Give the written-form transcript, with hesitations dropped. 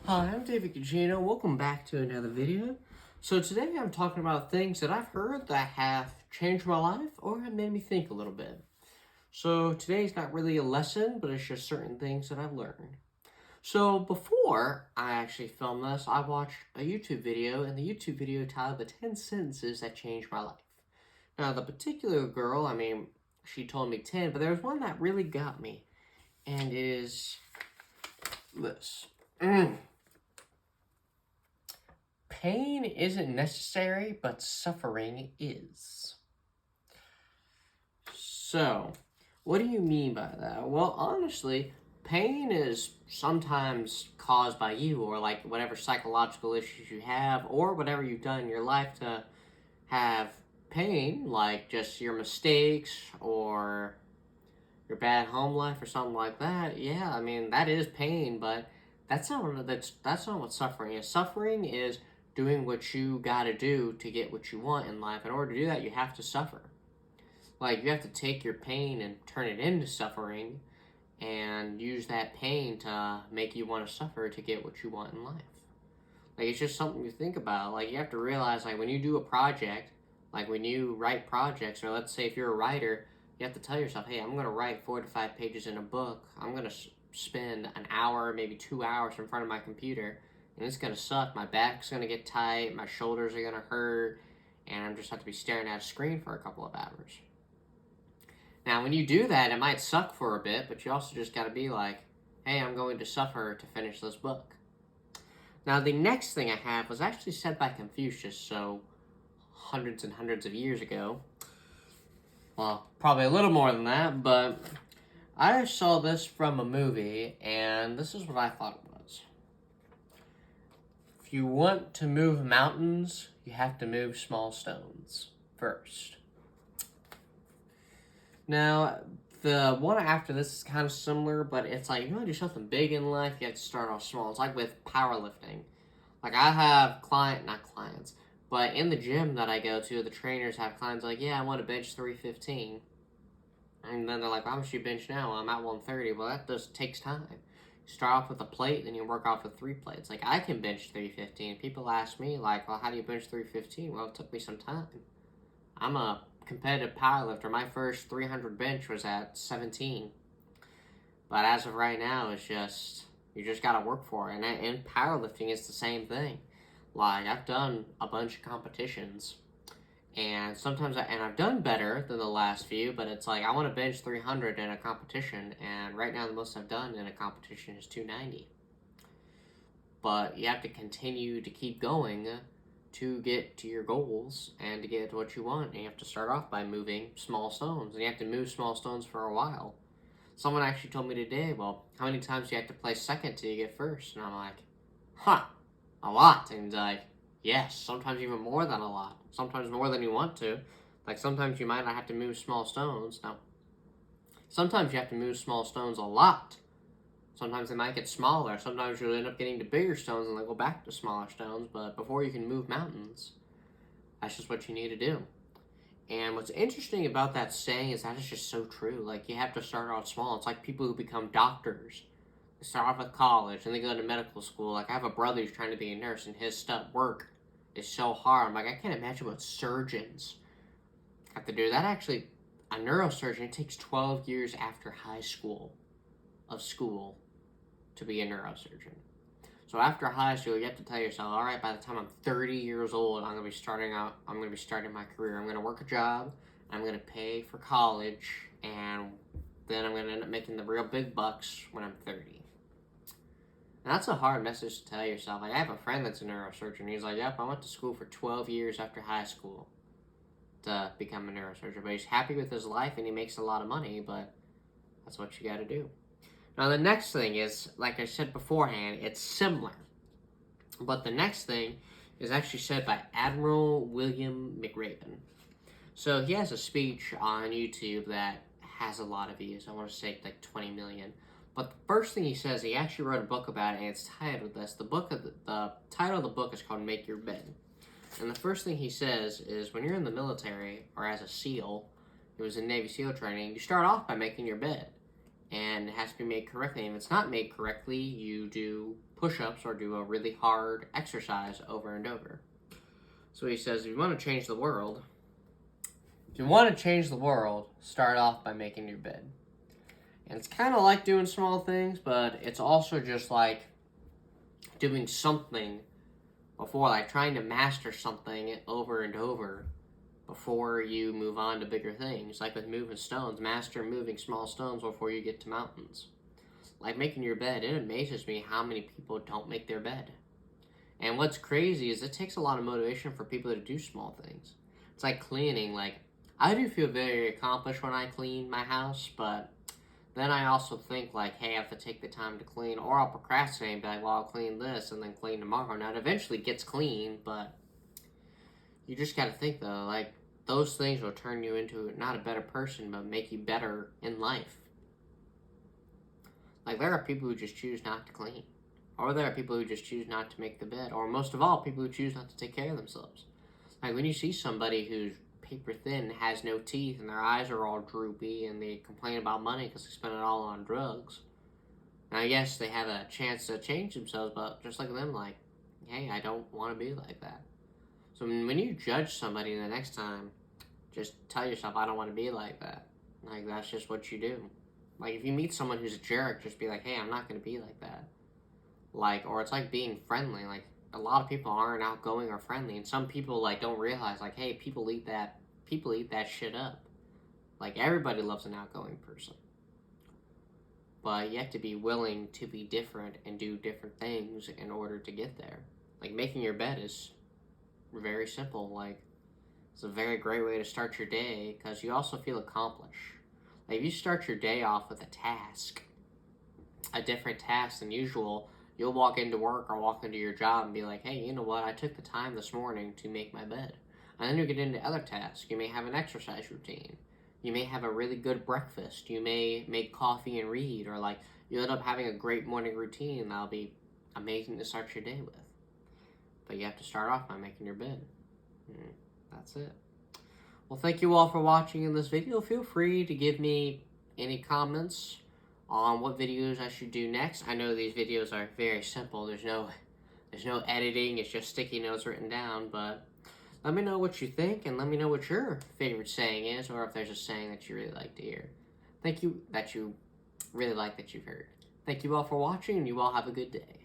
Hi, I'm David Gugino. Welcome back to another video. So today I'm talking about things that I've heard that have changed my life or have made me think a little bit. So today's not really a lesson, but it's just certain things that I've learned. So before I actually filmed this, I watched a YouTube video, and the YouTube video titled "The 10 Sentences That Changed My Life." Now, the particular girl, she told me 10, but there was one that really got me, and it is this. Pain isn't necessary, but suffering is. So, what do you mean by that? Well, honestly, pain is sometimes caused by you, or like whatever psychological issues you have, or whatever you've done in your life to have pain, like just your mistakes or your bad home life or something like that. Yeah, that is pain, but that's not what suffering is. Suffering is doing what you gotta do to get what you want in life. In order to do that, you have to suffer. Like, you have to take your pain and turn it into suffering and use that pain to make you want to suffer to get what you want in life. Like, it's just something you think about. Like, you have to realize, like, when you do a project, like when you write projects, or let's say if you're a writer, you have to tell yourself, hey, I'm going to write 4 to 5 pages in a book. I'm going to spend an hour, maybe 2 hours in front of my computer, and it's going to suck. My back's going to get tight, my shoulders are going to hurt, and I'm just have to be staring at a screen for a couple of hours. Now, when you do that, it might suck for a bit, but you also just got to be like, hey, I'm going to suffer to finish this book. Now, the next thing I have was actually said by Confucius, so hundreds and hundreds of years ago. Well, probably a little more than that, but I saw this from a movie, and this is what I thought it was. If you want to move mountains, you have to move small stones first. Now, the one after this is kind of similar, but it's like, if you want to do something big in life, you have to start off small. It's like with powerlifting. Like, I have not clients, but in the gym that I go to, the trainers have clients like, yeah, I want to bench 315. And then they're like, well, how much do you bench now? I'm at 130. Well, that just takes time. You start off with a plate, then you work off with 3 plates. Like, I can bench 315. People ask me, like, well, how do you bench 315? Well, it took me some time. I'm a competitive powerlifter. My first 300 bench was at 17. But as of right now, it's just, you just gotta work for it. And powerlifting is the same thing. Like, I've done a bunch of competitions, and sometimes I've done better than the last few, but it's like, I want to bench 300 in a competition, and right now the most I've done in a competition is 290. But you have to continue to keep going to get to your goals and to get to what you want. And you have to start off by moving small stones, and you have to move small stones for a while. Someone actually told me today, well, how many times do you have to place second till you get first? And I'm like, a lot. And he's like, yes, sometimes even more than a lot. Sometimes more than you want to. Like, sometimes you might not have to move small stones. Now, sometimes you have to move small stones a lot. Sometimes they might get smaller. Sometimes you'll end up getting to bigger stones and then go back to smaller stones. But before you can move mountains, that's just what you need to do. And what's interesting about that saying is that it's just so true. Like, you have to start out small. It's like people who become doctors. They start off at college and they go to medical school. Like, I have a brother who's trying to be a nurse, and his work is so hard. I'm like, I can't imagine what surgeons have to do. That actually, a neurosurgeon, it takes 12 years after high school to be a neurosurgeon. So after high school, you have to tell yourself, all right, by the time I'm 30 years old, I'm going to be starting my career. I'm going to work a job, I'm going to pay for college, and then I'm going to end up making the real big bucks when I'm 30. And that's a hard message to tell yourself. Like, I have a friend that's a neurosurgeon. He's like, yep, I went to school for 12 years after high school to become a neurosurgeon. But he's happy with his life, and he makes a lot of money, but that's what you got to do. Now, the next thing is, like I said beforehand, it's similar. But the next thing is actually said by Admiral William McRaven. So he has a speech on YouTube that has a lot of views. I want to say like 20 million. But the first thing he says, he actually wrote a book about it, and it's titled this. The title of the book is called Make Your Bed. And the first thing he says is, when you're in the military, or as a SEAL, he was in Navy SEAL training, you start off by making your bed. and it has to be made correctly. And if it's not made correctly, you do push-ups or do a really hard exercise over and over. So he says, if you want to change the world, start off by making your bed. And it's kind of like doing small things, but it's also just like doing something before, like trying to master something over and over before you move on to bigger things. Like with moving stones, master moving small stones before you get to mountains. Like making your bed, it amazes me how many people don't make their bed. And what's crazy is it takes a lot of motivation for people to do small things. It's like cleaning. Like, I do feel very accomplished when I clean my house, but then I also think, like, hey, I have to take the time to clean, or I'll procrastinate and be like, well, I'll clean this and then clean tomorrow. Now, it eventually gets clean, but you just gotta think, though, like, those things will turn you into not a better person, but make you better in life. Like, there are people who just choose not to clean. Or there are people who just choose not to make the bed. Or most of all, people who choose not to take care of themselves. Like when you see somebody who's paper thin, has no teeth, and their eyes are all droopy, and they complain about money because they spend it all on drugs. Now, yes, they have a chance to change themselves, but just look at them like, hey, I don't want to be like that. So when you judge somebody the next time, just tell yourself, I don't want to be like that. Like, that's just what you do. Like, if you meet someone who's a jerk, just be like, hey, I'm not going to be like that. Like, or it's like being friendly. Like, a lot of people aren't outgoing or friendly, and some people, like, don't realize, like, hey, people eat that shit up. Like, everybody loves an outgoing person. But you have to be willing to be different and do different things in order to get there. Like, making your bed is very simple. Like, it's a very great way to start your day, because you also feel accomplished. Like, if you start your day off with a different task than usual, you'll walk into work or walk into your job and be like, hey, you know what? I took the time this morning to make my bed. And then you get into other tasks. You may have an exercise routine. You may have a really good breakfast. You may make coffee and read. Or like, you end up having a great morning routine that'll be amazing to start your day with. But you have to start off by making your bed. That's it. Well, thank you all for watching in this video. Feel free to give me any comments on what videos I should do next. I know these videos are very simple. There's no editing. It's just sticky notes written down. But let me know what you think, and let me know what your favorite saying is, or if there's a saying that you really like to hear. Thank you that you really like that you've heard. Thank you all for watching, and you all have a good day.